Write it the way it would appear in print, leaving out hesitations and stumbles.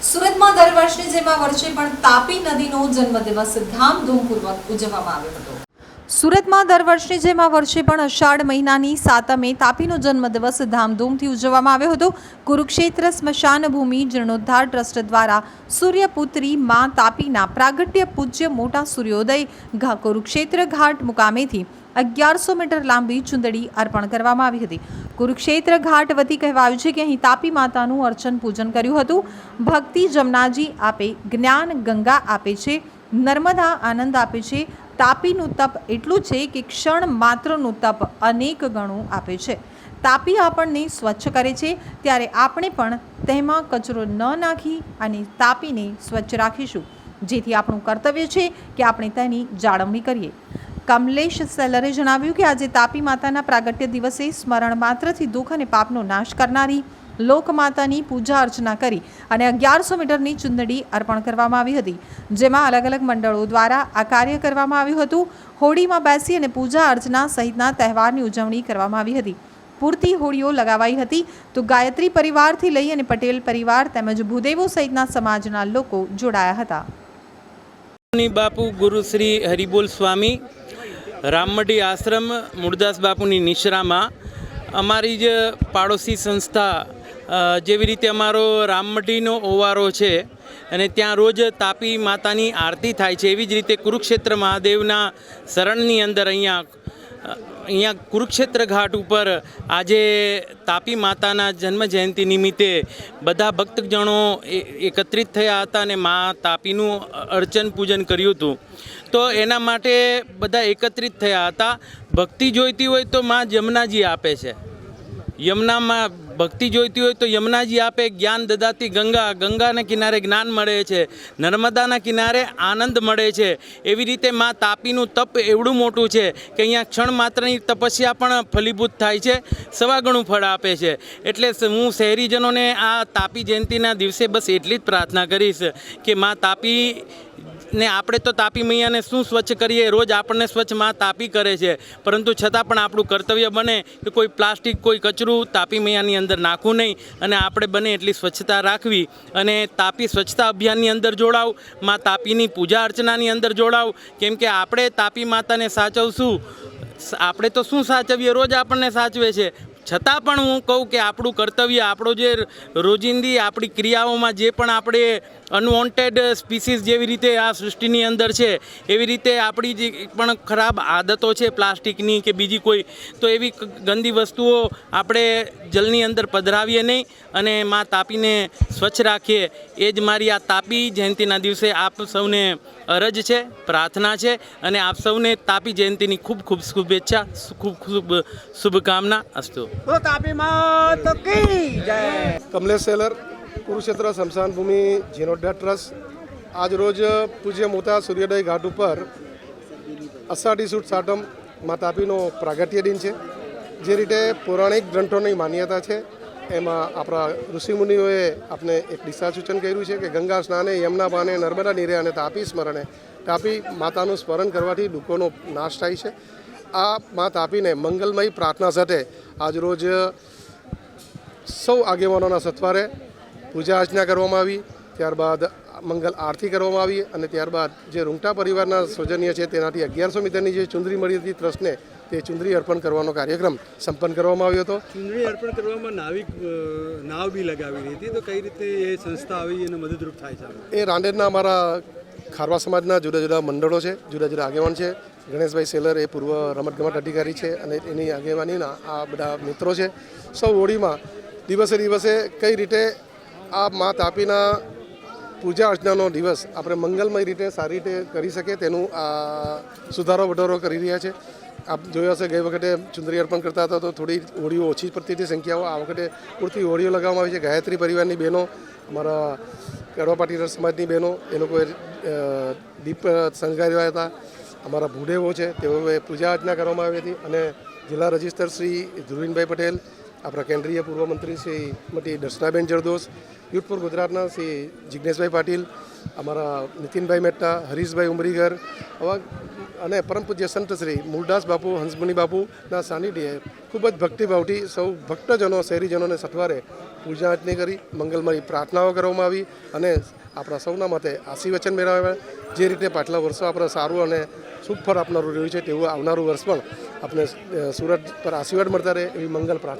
સુરતમાં દર વર્ષની જેમ આ વર્ષે પણ તાપી નદીનો જન્મદિવસ ધામધૂમપૂર્વક ઉજવવામાં આવ્યો હતો। સુરતમાં દર વર્ષની જેમ આ વર્ષે પણ અષાઢ મહિનાની સાતમે તાપીનો જન્મદિવસ ધામધૂમથી ઉજવવામાં આવ્યો હતો। કુરુક્ષેત્ર સ્મશાન ભૂમિ જીર્ણોદ્ધાર ટ્રસ્ટ દ્વારા સૂર્યપુત્રી માં તાપીના પ્રાગટ્ય પૂજ્ય મોટા સૂર્યોદય કુરુક્ષેત્ર ઘાટ મુકામેથી 1100 મીટર લાંબી ચુંદડી અર્પણ કરવામાં આવી હતી। કુરુક્ષેત્ર ઘાટ વતી કહેવાયું છે કે અહીં તાપી માતાનું અર્ચન પૂજન કર્યું હતું। ભક્તિ જમનાજી આપે, જ્ઞાન ગંગા આપે છે, નર્મદા આનંદ આપે છે। તાપીનું તપ એટલું છે કે ક્ષણ માત્રનું તપ અનેક ગણું આપે છે। તાપી આપણને સ્વચ્છ કરે છે, ત્યારે આપણે પણ તેમાં કચરો ન નાખી અને તાપીને સ્વચ્છ રાખીશું, જેથી આપણું કર્તવ્ય છે કે આપણે તેની જાળવણી કરીએ। કમલેશ સેલરે જણાવ્યું કે આજે તાપી માતાના પ્રાગટ્ય દિવસે સ્મરણ માત્રથી દુઃખ અને પાપનો નાશ કરનારી લોકમાતાની પૂજા અર્ચના કરી અને 1100 મીટરની ચુંદડી અર્પણ કરવામાં આવી હતી, જેમાં અલગ અલગ મંડળો દ્વારા આ કાર્ય કરવામાં આવ્યું હતું। હોળીમાં બેસી અને પૂજા અર્ચના સહિતના તહેવારની ઉજવણી કરવામાં આવી હતી। પૂરતી હોળીઓ લગાવાઈ હતી તો ગાયત્રી પરિવારથી લઈ અને પટેલ પરિવાર તેમજ ભૂદેવો સહિતના સમાજના લોકો જોડાયા હતા। બાપુ ગુરુ શ્રી હરિબોલ સ્વામી રામમઢી આશ્રમ મૂળદાસ બાપુની નિશ્રામાં અમારી જ પાડોશી સંસ્થા જેવી રીતે અમારો રામમઢીનો ઓવારો છે અને ત્યાં રોજ તાપી માતાની આરતી થાય છે, એવી જ રીતે કુરુક્ષેત્ર મહાદેવના શરણની અંદર અહીંયા કુરુક્ષેત્ર ઘાટ ઉપર આજે તાપી માતાના જન્મ જયંતિ નિમિત્તે બધા ભક્તજનો એકત્રિત થયા હતા અને મા તાપીનું અર્ચન પૂજન કર્યું હતું। તો એના માટે બધા એકત્રિત થયા હતા। ભક્તિ જોઈતી હોય તો મા જમનાજી આપે છે, યમુનામાં ભક્તિ જોઈતી હોય તો યમુનાજી આપે। જ્ઞાન દદાતી ગંગા, ગંગાના કિનારે જ્ઞાન મળે છે, નર્મદાના કિનારે આનંદ મળે છે। એવી રીતે મા તાપીનું તપ એવડું મોટું છે કે અહીંયા ક્ષણ માત્રની તપસ્યા પણ ફલીભૂત થાય છે, સવા ગણું ફળ આપે છે। એટલે હું શહેરીજનોને આ તાપી જયંતિના દિવસે બસ એટલી જ પ્રાર્થના કરીશ કે મા તાપી ને આપણે તો તાપી મૈયાને શું સ્વચ્છ કરીએ, રોજ આપણને સ્વચ્છ મા તાપી કરે છે, પરંતુ છતાં પણ આપણું કર્તવ્ય બને કે કોઈ પ્લાસ્ટિક, કોઈ કચરું તાપી મૈયાની અંદર નાખવું નહીં અને આપણે બને એટલી સ્વચ્છતા રાખવી અને તાપી સ્વચ્છતા અભિયાનની અંદર જોડાવ, મા તાપીની પૂજા અર્ચનાની અંદર જોડાવ। કેમ કે આપણે તાપી માતાને સાચવશું, આપણે તો શું સાચવીએ, રોજ આપણને સાચવે છે, છતાં પણ હું કહું કે આપણું કર્તવ્ય, આપણો જે રોજિંદી આપણી ક્રિયાઓમાં જે પણ આપણે અનવોન્ટેડ સ્પીસીસ જેવી રીતે આ સૃષ્ટિની અંદર છે, એવી રીતે આપણી જે પણ ખરાબ આદતો છે પ્લાસ્ટિકની કે બીજી કોઈ, તો એવી ગંદી વસ્તુઓ આપણે જલની અંદર પધરાવીએ નહીં અને મા તાપીને સ્વચ્છ રાખીએ। એ જ મારી આ તાપી જયંતિના દિવસે આપ સૌને અરજ છે, પ્રાર્થના છે અને આપ સૌને તાપી જયંતિની ખૂબ ખૂબ શુભેચ્છા, ખૂબ ખૂબ શુભકામના અસ્તુ। કમલેશ સેલર, કુરુક્ષેત્ર સ્મશાન ભૂમિ જીર્ણોદ્ધાર ટ્રસ્ટ આજ રોજ પૂજ્ય મોટા સૂર્યોદય ઘાટ ઉપર અષાઢી સુદ સાતમ મા તાપીનો પ્રાગટ્ય દિન છે। જે રીતે પૌરાણિક ગ્રંથોની માન્યતા છે એમાં આપણા ઋષિમુનિઓએ આપણે એક દિશા સૂચન કર્યું છે કે ગંગા સ્નાને, યમુના પાને, નર્મદા નીરે અને તાપી સ્મરણે, તાપી માતાનું સ્મરણ કરવાથી દુઃખોનો નાશ થાય છે। આ મા તાપીને મંગલમય પ્રાર્થના સાથે આજરોજ સૌ આગેવાનોના સત્વારે પૂજા અર્ચના કરવામાં આવી, ત્યારબાદ મંગલ આરતી કરવામાં આવી અને ત્યારબાદ જે રૂંગટા પરિવારના સૌજન્ય છે તેનાથી 1100 મીટરની જે ચુંદડી મળી હતી ટ્રસ્ટને, તે ચુંદડી અર્પણ કરવાનો કાર્યક્રમ સંપન્ન કરવામાં આવ્યો હતો। ચુંદડી અર્પણ કરવામાં નાવ બી લગાવી હતી, તો કઈ રીતે એ સંસ્થા આવી અને મદદરૂપ થાય છે? એ રાંદેરના અમારા ખારવા સમાજના જુદા જુદા મંડળો છે, જુદા જુદા આગેવાન છે। ગણેશભાઈ સેલર એ પૂર્વ રમતગમત અધિકારી છે અને એની આગેવાનીના આ બધા મિત્રો છે। સૌ હોળીમાં દિવસે દિવસે કઈ રીતે આ મા તાપીના પૂજા અર્ચનાનો દિવસ આપણે મંગલમય રીતે સારી રીતે કરી શકીએ તેનું સુધારો વધારો કરી રહ્યા છે। આપ જોયા હશે, ગઈ વખતે ચુંદડી અર્પણ કરતા હતા તો થોડી હોળીઓ ઓછી પડતી હતી સંખ્યાઓ, આ વખતે પૂરતી હોળીઓ લગાવવામાં આવી છે। ગાયત્રી પરિવારની બહેનો, અમારા કડવા પાટીદાર સમાજની બહેનો, એ લોકોએ દીપ શણગાર્યા હતા। અમારા ભૂદેવો છે તેઓએ પૂજા અર્ચના કરવામાં આવી હતી અને જિલ્લા રજિસ્ટર શ્રી ધ્રુવીનભાઈ પટેલ, આપણા કેન્દ્રીય પૂર્વ મંત્રી શ્રી શ્રીમતી દર્શનાબેન જરદોસ, યુથ ફોર ગુજરાતના શ્રી જિજ્ઞેશભાઈ પાટીલ, અમારા નીતિનભાઈ મહેતા, હરીશભાઈ ઉમરીગર આવા અને પરમ પૂજ્ય સંત શ્રી મૂળદાસ બાપુ, હંસમુનિ બાપુના સાનિધ્યે ખૂબ જ ભક્તિભાવથી સૌ ભક્તજનો, શહેરીજનોને સઠવારે પૂજા અર્ચના કરી, મંગલમય પ્રાર્થનાઓ કરવામાં આવી અને આપણા સૌના મતે આશીર્વચન મેળવ્યા. જે રીતે પાછલા વર્ષો આપણે સારું અને શુભ ફળ આપનારું રહ્યું છે તેવું આવનારું વર્ષ પણ આપણે સુરત પર આશીર્વાદ મળતા રહે એવી મંગલ પ્રાર્થના.